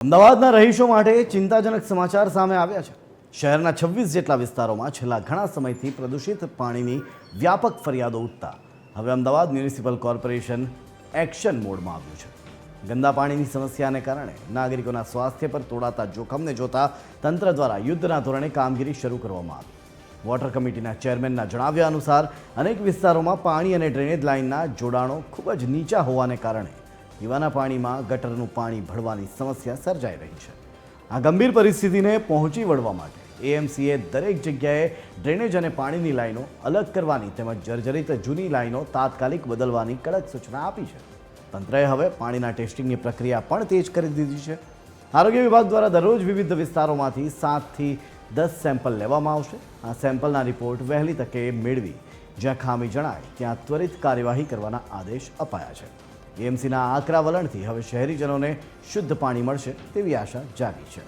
અમદાવાદના રહીશો માટે ચિંતાજનક સમાચાર સામે આવ્યા છે। શહેરના 26 જેટલા વિસ્તારોમાં છેલ્લા ઘણા સમયથી પ્રદૂષિત પાણીની વ્યાપક ફરિયાદો ઉઠતા હવે અમદાવાદ મ્યુનિસિપલ કોર્પોરેશન એક્શન મોડમાં આવ્યું છે। ગંદા પાણીની સમસ્યાને કારણે નાગરિકોના સ્વાસ્થ્ય પર તોડાતા જોખમને જોતા તંત્ર દ્વારા યુદ્ધના ધોરણે કામગીરી શરૂ કરવામાં આવી। વોટર કમિટીના ચેરમેનના જણાવ્યા અનુસાર અનેક વિસ્તારોમાં પાણી અને ડ્રેનેજ લાઇનના જોડાણો ખૂબ જ નીચા હોવાને કારણે પીવાના પાણીમાં ગટરનું પાણી ભળવાની સમસ્યા સર્જાઈ રહી છે। આ ગંભીર પરિસ્થિતિને પહોંચી વળવા માટે એએમસીએ દરેક જગ્યાએ ડ્રેનેજ અને પાણીની લાઈનો અલગ કરવાની તેમજ જર્જરિત જૂની લાઈનો તાત્કાલિક બદલવાની કડક સૂચના આપી છે। તંત્રએ હવે પાણીના ટેસ્ટિંગની પ્રક્રિયા પણ તેજ કરી દીધી છે। આરોગ્ય વિભાગ દ્વારા દરરોજ વિવિધ વિસ્તારોમાંથી 7 થી 10 સેમ્પલ લેવામાં આવશે। આ સેમ્પલના રિપોર્ટ વહેલી તકે મેળવી જ્યાં ખામી જણાય ત્યાં ત્વરિત કાર્યવાહી કરવાના આદેશ અપાયા છે। એએમસીના આકરા વલણથી હવે શહેરીજનોને શુદ્ધ પાણી મળશે તેવી આશા જાગી છે।